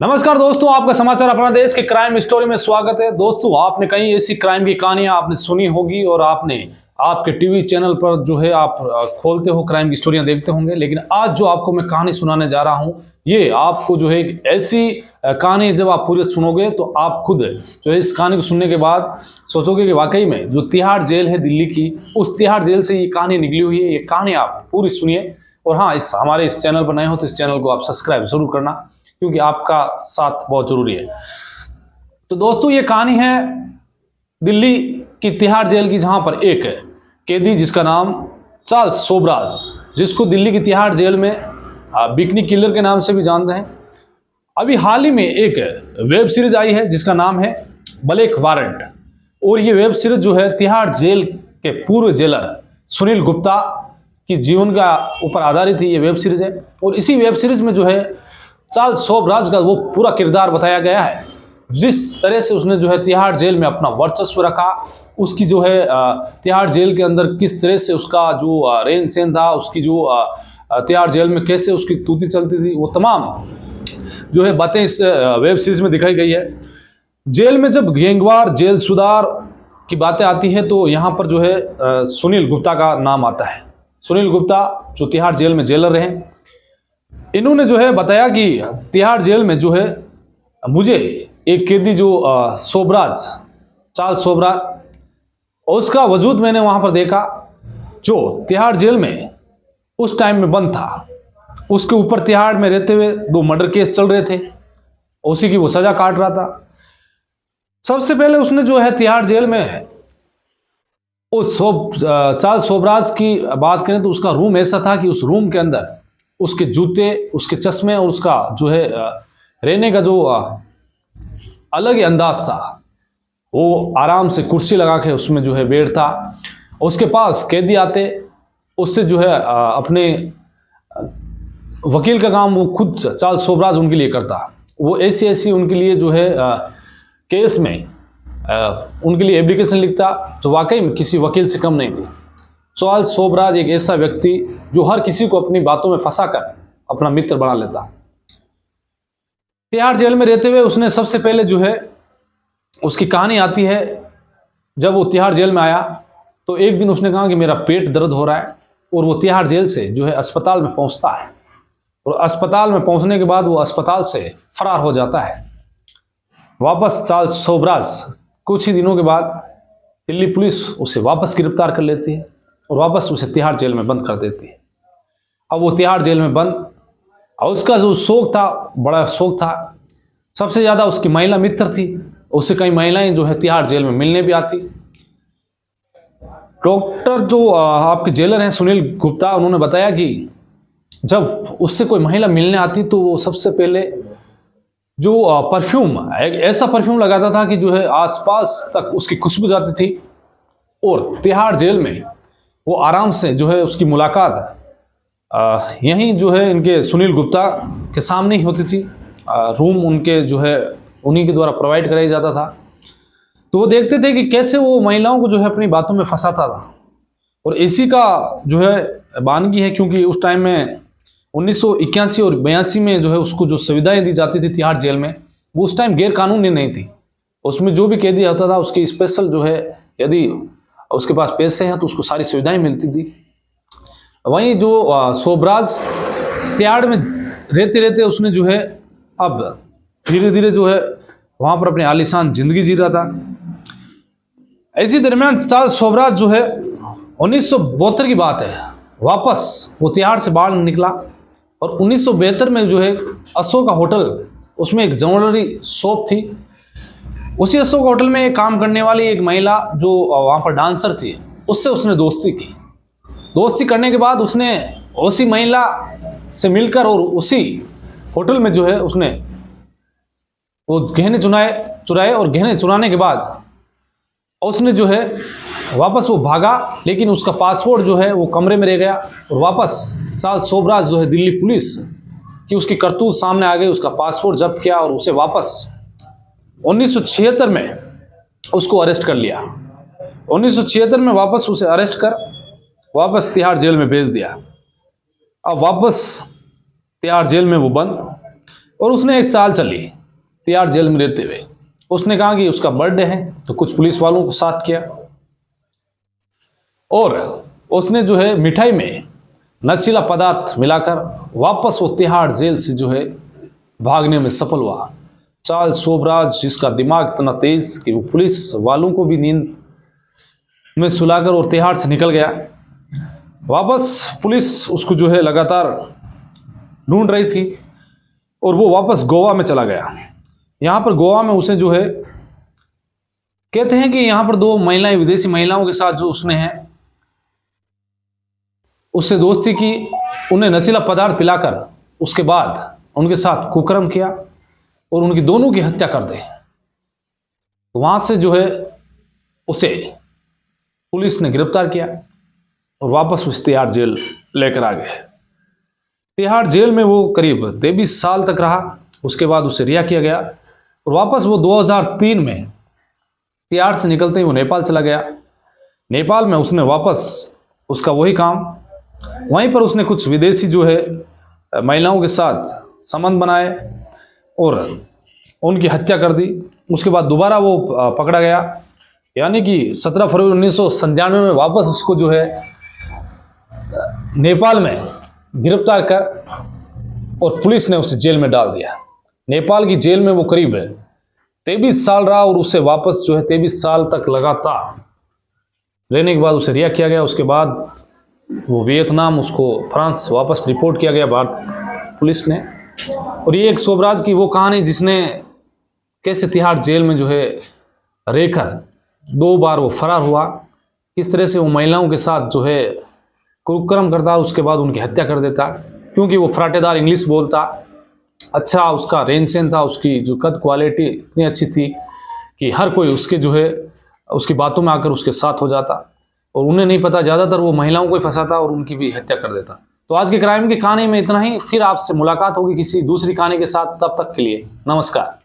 नमस्कार दोस्तों, आपका समाचार अपना देश के क्राइम स्टोरी में स्वागत है। दोस्तों, आपने कहीं ऐसी क्राइम की कहानियां आपने सुनी होगी और आपने आपके टीवी चैनल पर जो है आप खोलते हो क्राइम की स्टोरियां देखते होंगे। लेकिन आज जो आपको मैं कहानी सुनाने जा रहा हूं, ये आपको जो है ऐसी कहानी जब आप पूरी सुनोगे तो आप खुद जो है इस कहानी को सुनने के बाद सोचोगे कि वाकई में जो तिहाड़ जेल है दिल्ली की, उस तिहाड़ जेल से ये कहानी निकली हुई है। ये कहानी आप पूरी सुनिए। और हाँ, हमारे इस चैनल पर नए हो तो इस चैनल को आप सब्सक्राइब जरूर करना, क्योंकि आपका साथ बहुत जरूरी है। तो दोस्तों, ये कहानी है दिल्ली की तिहाड़ जेल की, जहां पर एक कैदी जिसका नाम चार्ल्स सोबराज, जिसको दिल्ली की तिहाड़ जेल में बिकनी किलर के नाम से भी जानते हैं। अभी हाल ही में एक वेब सीरीज आई है जिसका नाम है ब्लैक वारंट। और ये वेब सीरीज जो है तिहाड़ जेल के पूर्व जेलर सुनील गुप्ता की जीवन का ऊपर आधारित है। ये वेब सीरीज है और इसी वेब सीरीज में जो है चार्ल्स सोबराज का वो पूरा किरदार बताया गया है, जिस तरह से उसने जो है तिहाड़ जेल में अपना वर्चस्व रखा। उसकी जो है तिहाड़ जेल के अंदर किस तरह से उसका जो रहन सहन था, उसकी जो तिहाड़ जेल में कैसे उसकी तूती चलती थी, वो तमाम जो है बातें इस वेब सीरीज में दिखाई गई है। जेल में जब गैंगवार, जेल सुधार की बातें आती है तो यहाँ पर जो है सुनील गुप्ता का नाम आता है। सुनील गुप्ता जो तिहाड़ जेल में जेलर रहे, इन्होंने जो है बताया कि तिहाड़ जेल में जो है मुझे एक कैदी जो सोबराज, चार्ल्स सोबराज, उसका वजूद मैंने वहां पर देखा, जो तिहाड़ जेल में उस टाइम में बंद था। उसके ऊपर तिहाड़ में रहते हुए 2 मर्डर केस चल रहे थे, उसी की वो सजा काट रहा था। सबसे पहले उसने जो है तिहाड़ जेल में उस चार्ल्स सोबराज की बात करें तो उसका रूम ऐसा था कि उस रूम के अंदर उसके जूते, उसके चश्मे और उसका जो है रहने का जो अलग ही अंदाज था। वो आराम से कुर्सी लगा के उसमें जो है बैठता। उसके पास कैदी आते, उससे जो है अपने वकील का काम वो खुद चार्ल्स सोबराज उनके लिए करता। वो ऐसी उनके लिए जो है केस में उनके लिए एप्लीकेशन लिखता जो वाकई में किसी वकील से कम नहीं थी। चार्ल्स सोबराज एक ऐसा व्यक्ति जो हर किसी को अपनी बातों में फंसाकर अपना मित्र बना लेता। तिहाड़ जेल में रहते हुए उसने सबसे पहले जो है उसकी कहानी आती है, जब वो तिहाड़ जेल में आया तो एक दिन उसने कहा कि मेरा पेट दर्द हो रहा है, और वो तिहाड़ जेल से जो है अस्पताल में पहुंचता है। और अस्पताल में पहुंचने के बाद वो अस्पताल से फरार हो जाता है। वापस चार्ल्स सोबराज कुछ ही दिनों के बाद दिल्ली पुलिस उसे वापस गिरफ्तार कर लेती है और वापस उसे तिहाड़ जेल में बंद कर देती है। अब वो तिहाड़ जेल में बंद, और उसका जो शौक था, बड़ा शौक था। सबसे ज्यादा उसकी महिला मित्र थी, उससे कई महिलाएं जो है तिहाड़ जेल में मिलने भी आती। डॉक्टर जो आपके जेलर हैं सुनील गुप्ता, उन्होंने बताया कि जब उससे कोई महिला मिलने आती तो वो सबसे पहले जो परफ्यूम, एक ऐसा परफ्यूम लगाता था कि जो है आसपास तक उसकी खुशबू जाती थी। और तिहाड़ जेल में वो आराम से जो है उसकी मुलाकात यहीं जो है इनके सुनील गुप्ता के सामने ही होती थी। रूम उनके जो है उन्हीं के द्वारा प्रोवाइड कराया जाता था। तो वो देखते थे कि कैसे वो महिलाओं को जो है अपनी बातों में फंसाता था। और इसी का जो है बानगी है, क्योंकि उस टाइम में 1981 और 82 में जो है उसको जो सुविधाएं दी जाती थी तिहाड़ जेल में, वो उस टाइम गैर कानूनी नहीं थी। उसमें जो भी कैदी आता था उसकी स्पेशल जो है, यदि उसके पास पैसे हैं तो उसको सारी सुविधाएं मिलती थी। वहीं जो सोबराज तिहाड़ में रहते रहते उसने जो है अब धीरे धीरे जो है वहां पर अपनी आलीशान जिंदगी जी रहा था। इसी दरमियान चार्ल्स सोबराज जो है 1972 की बात है, वापस वो तिहाड़ से बाहर निकला। और 1972 में जो है अशोका होटल, उसमें एक ज्वेलरी शॉप थी। उसी अशोक होटल में एक काम करने वाली एक महिला जो वहां पर डांसर थी, उससे उसने दोस्ती की। दोस्ती करने के बाद उसने उसी महिला से मिलकर और उसी होटल में जो है उसने वो गहने चुराए। और गहने चुराने के बाद उसने जो है वापस वो भागा, लेकिन उसका पासपोर्ट जो है वो कमरे में रह गया। और वापस चार्ल्स सोबराज जो है दिल्ली पुलिस की उसकी करतूत सामने आ गई, उसका पासपोर्ट जब्त किया और उसे वापस 1976 में उसको अरेस्ट कर लिया। 1976 में वापस उसे अरेस्ट कर वापस तिहाड़ जेल में भेज दिया। अब वापस तिहाड़ जेल में वो बंद। और उसने एक चाल चली तिहाड़ जेल में रहते हुए। उसने कहा कि उसका बर्थडे है, तो कुछ पुलिस वालों को साथ किया और उसने जो है मिठाई में नशीला पदार्थ मिलाकर वापस वो तिहाड़ जेल से जो है भागने में सफल हुआ। चार्ल्स शोभराज, जिसका दिमाग इतना तेज कि वो पुलिस वालों को भी नींद में सुलाकर और तिहाड़ से निकल गया। वापस पुलिस उसको जो है लगातार ढूंढ रही थी और वो वापस गोवा में चला गया। यहाँ पर गोवा में उसे जो है कहते हैं कि यहाँ पर दो महिलाएं, विदेशी महिलाओं के साथ जो उसने है उससे दोस्ती की, उन्हें नशीला पदार्थ पिलाकर उसके बाद उनके साथ कुकर्म किया और उनकी दोनों की हत्या कर दी। तो वहां से जो है उसे पुलिस ने गिरफ्तार किया और वापस उस तिहाड़ जेल लेकर आ गए। तिहाड़ जेल में वो करीब 23 साल तक रहा। उसके बाद उसे रिहा किया गया और वापस वो 2003 में तिहाड़ से निकलते ही वो नेपाल चला गया। नेपाल में उसने वापस उसका वही काम, वहीं पर उसने कुछ विदेशी जो है महिलाओं के साथ संबंध बनाए और उनकी हत्या कर दी। उसके बाद दोबारा वो पकड़ा गया, यानी कि 17 फरवरी 1997 में वापस उसको जो है नेपाल में गिरफ्तार कर और पुलिस ने उसे जेल में डाल दिया। नेपाल की जेल में वो करीब 23 साल रहा और उसे वापस जो है 23 साल तक लगातार रहने के बाद उसे रिहा किया गया। उसके बाद वो वियतनाम, उसको फ्रांस वापस रिपोर्ट किया गया भारत पुलिस ने। और ये एक शोभराज की वो कहानी जिसने कैसे तिहाड़ जेल में जो है रहकर 2 बार वो फरार हुआ, किस तरह से वो महिलाओं के साथ जो है कुकर्म करता, उसके बाद उनकी हत्या कर देता, क्योंकि वो फराटेदार इंग्लिश बोलता, अच्छा उसका रेन सेन था, उसकी जो कद क्वालिटी इतनी अच्छी थी कि हर कोई उसके जो है उसकी बातों में आकर उसके साथ हो जाता और उन्हें नहीं पता, ज़्यादातर वो महिलाओं को ही फंसाता और उनकी भी हत्या कर देता। तो आज के क्राइम की कहानी में इतना ही। फिर आपसे मुलाकात होगी किसी दूसरी कहानी के साथ, तब तक के लिए नमस्कार।